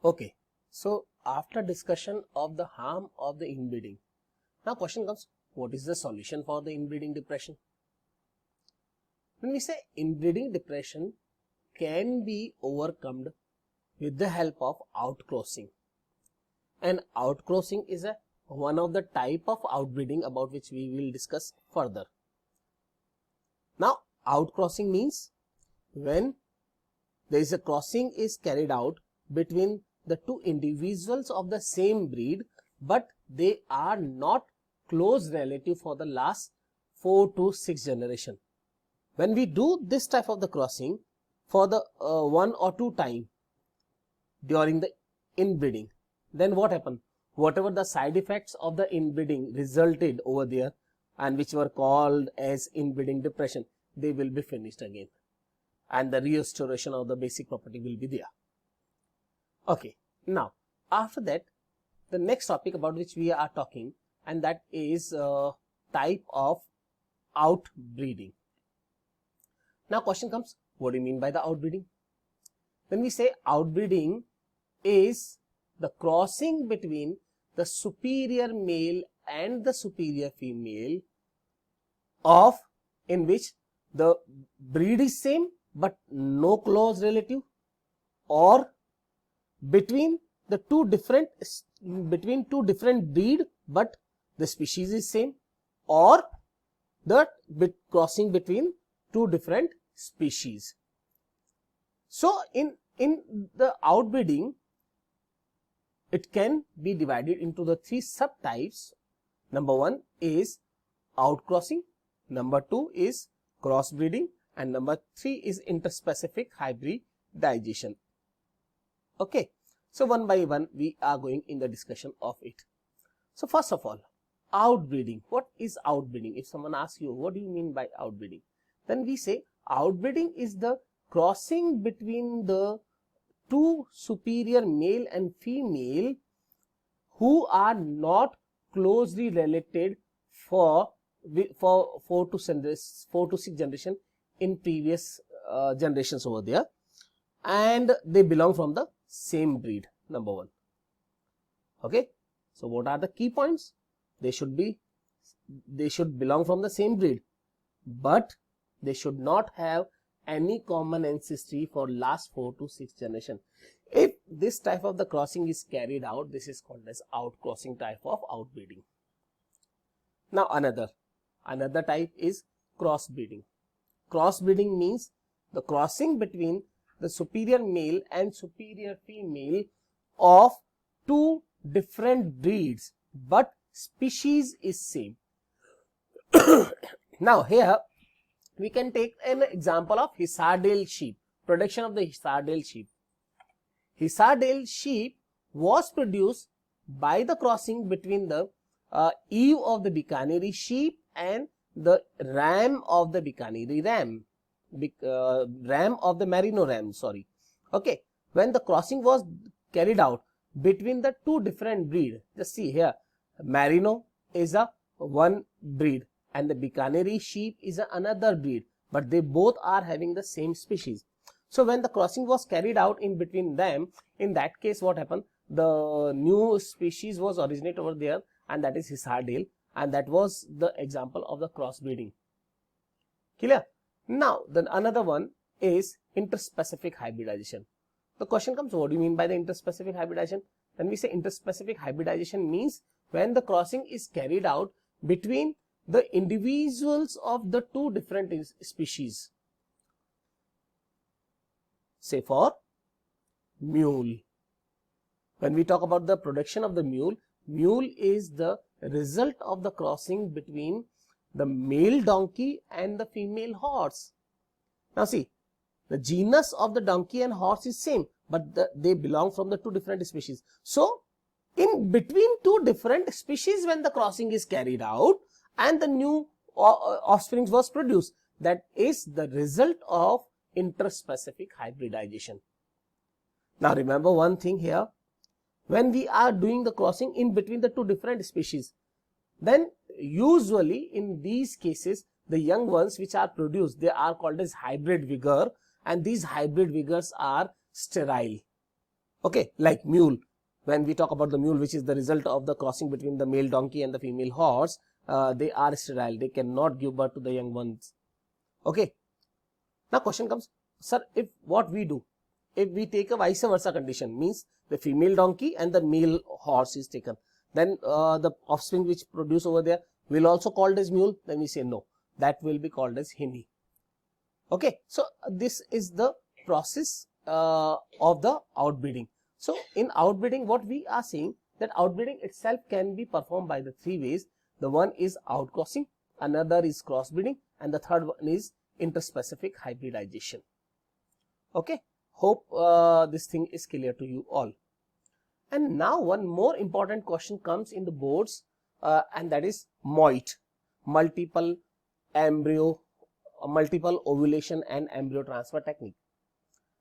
Okay, so after discussion of the harm of the inbreeding, now question comes, what is the solution for the inbreeding depression? When we say inbreeding depression can be overcome with the help of outcrossing, and outcrossing is one of the type of outbreeding about which we will discuss further. Now outcrossing means when there is a crossing is carried out between the two individuals of the same breed, but they are not close relative for the last 4 to 6 generation. When we do this type of the crossing for the 1 or 2 time during the inbreeding, then what happened? Whatever the side effects of the inbreeding resulted over there and which were called as inbreeding depression, they will be finished again, and the restoration of the basic property will be there. Okay, now after that, the next topic about which we are talking, and that is type of outbreeding. Now question comes, what do you mean by the outbreeding? When we say outbreeding is the crossing between the superior male and the superior female of in which the breed is same but no close relative, or between two different breed but the species is same, or the crossing between two different species. So in the outbreeding, it can be divided into the 3 subtypes. Number 1 is outcrossing, number 2 is crossbreeding, and number 3 is interspecific hybridization. Okay, so one by one we are going in the discussion of it. So first of all, outbreeding. What is outbreeding? If someone asks you, what do you mean by outbreeding? Then we say outbreeding is the crossing between the 2 superior male and female who are not closely related for 4 to 6 generation in previous generations over there, and they belong from the same breed. Number 1. Okay, so what are the key points? They should belong from the same breed, but they should not have any common ancestry for last 4 to 6 generation. If this type of the crossing is carried out, this is called as outcrossing type of outbreeding. Now another type is crossbreeding. Crossbreeding means the crossing between the superior male and superior female of 2 different breeds but species is same. Now here we can take an example of Hisardale sheep, production of the Hisardale sheep. Hisardale sheep was produced by the crossing between the ewe of the Bikaneri sheep and the ram of the Bikaneri ram, ram of the Merino ram, sorry. Okay, when the crossing was carried out between the 2 different breed, just see here, Merino is a one breed and the Bikaneri sheep is another breed, but they both are having the same species. So when the crossing was carried out in between them, in that case what happened, the new species was originated over there, and that is Hisardale, and that was the example of the crossbreeding. Clear? Now then another one is interspecific hybridization. The question comes, what do you mean by the interspecific hybridization? When we say interspecific hybridization means when the crossing is carried out between the individuals of the 2 different species. Say for mule. When we talk about the production of the mule, mule is the result of the crossing between the male donkey and the female horse. Now see, the genus of the donkey and horse is same, but they belong from the 2 different species. So in between 2 different species, when the crossing is carried out and the new offspring was produced, that is the result of interspecific hybridization. Now remember one thing here, when we are doing the crossing in between the 2 different species, then usually in these cases the young ones which are produced, they are called as hybrid vigor, and these hybrid vigors are sterile. Okay, like mule. When we talk about the mule, which is the result of the crossing between the male donkey and the female horse, they are sterile. They cannot give birth to the young ones. Okay. Now question comes, sir, if what we do, if we take a vice versa condition, means the female donkey and the male horse is taken, then the offspring which produce over there will also called as mule. Then we say no, that will be called as hinny. Okay, so this is the process of the outbreeding. So in outbreeding, what we are saying, that outbreeding itself can be performed by the three ways. The one is outcrossing, another is crossbreeding, and the third one is interspecific hybridization. Okay, hope this thing is clear to you all. And now one more important question comes in the boards, and that is MOIT, multiple ovulation and embryo transfer technique.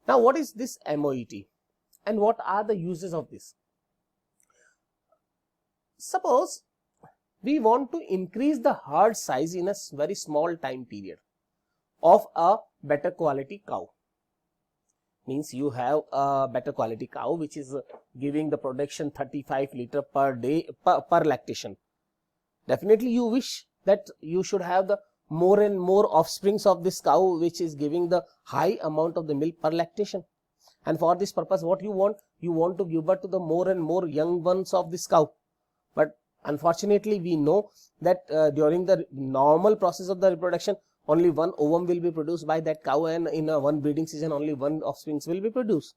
Now what is this MOET and what are the uses of this? Suppose we want to increase the herd size in a very small time period of a better quality cow. Means you have a better quality cow which is giving the production 35 liter per day per lactation. Definitely you wish that you should have the more and more offsprings of this cow which is giving the high amount of the milk per lactation. And for this purpose, what you want to give birth to the more and more young ones of this cow. But unfortunately we know that during the normal process of the reproduction, only one ovum will be produced by that cow, and in a one breeding season only one offsprings will be produced.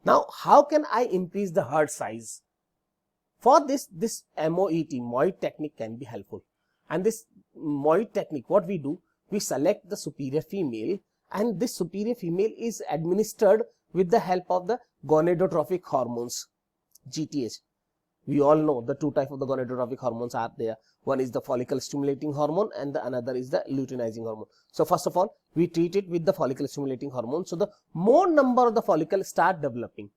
Now how can I increase the herd size? For this MOET technique can be helpful. And this MOIT technique, what we do, we select the superior female, and this superior female is administered with the help of the gonadotropic hormones, GTH. We all know the two types of the gonadotropic hormones are there. One is the follicle stimulating hormone and the another is the luteinizing hormone. So first of all, we treat it with the follicle stimulating hormone. So the more number of the follicles start developing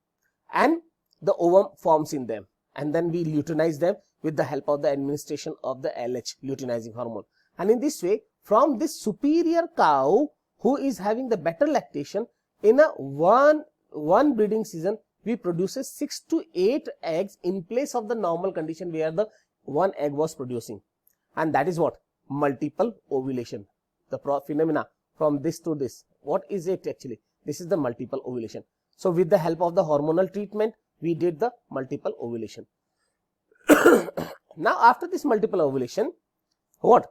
and the ovum forms in them, and then we luteinize them with the help of the administration of the LH, luteinizing hormone. And in this way, from this superior cow who is having the better lactation, in a one breeding season, we produces 6 to 8 eggs in place of the normal condition where the one egg was producing. And that is what? Multiple ovulation. The phenomena from this to this. What is it actually? This is the multiple ovulation. So with the help of the hormonal treatment, we did the multiple ovulation. Now after this multiple ovulation, what?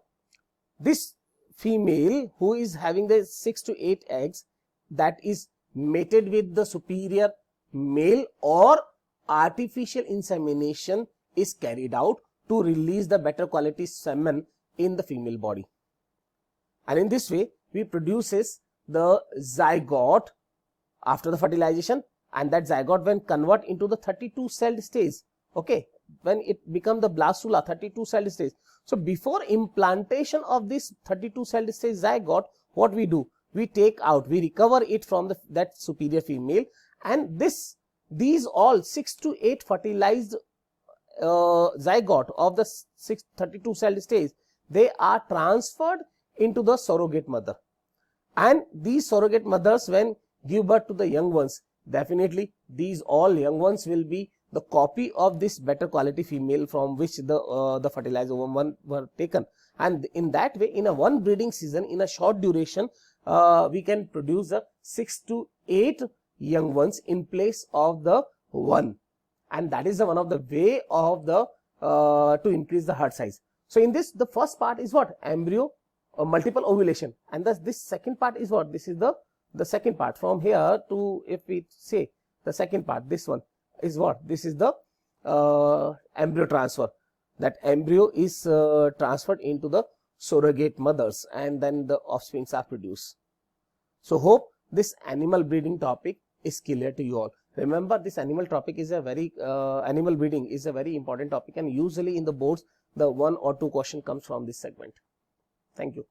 This female who is having the 6 to 8 eggs, that is mated with the superior male, or artificial insemination is carried out to release the better quality semen in the female body. And in this way, we produces the zygote after the fertilization, and that zygote when convert into the 32 celled stage. Okay, when it become the blastula, 32 celled stage. So before implantation of this 32 celled stage zygote, what we do? We take out, we recover it from that superior female, and these all 6 to 8 fertilized zygote of the 32 celled stage, they are transferred into the surrogate mother. And these surrogate mothers, when give birth to the young ones, definitely these all young ones will be the copy of this better quality female from which the fertilized ovum were taken. And in that way, in a one breeding season, in a short duration, we can produce 6 to 8 young ones in place of the one. And that is one of the way of the to increase the herd size. So in this, the first part is what? Embryo multiple ovulation, and thus this second part is what? This is the second part. From here to, if we say the second part, this one is what? This is the embryo transfer. That embryo is transferred into the surrogate mothers, and then the offsprings are produced. So hope this animal breeding topic is clear to you all. Remember, this animal topic is a very animal breeding is a very important topic, and usually in the boards the 1 or 2 question comes from this segment. Thank you.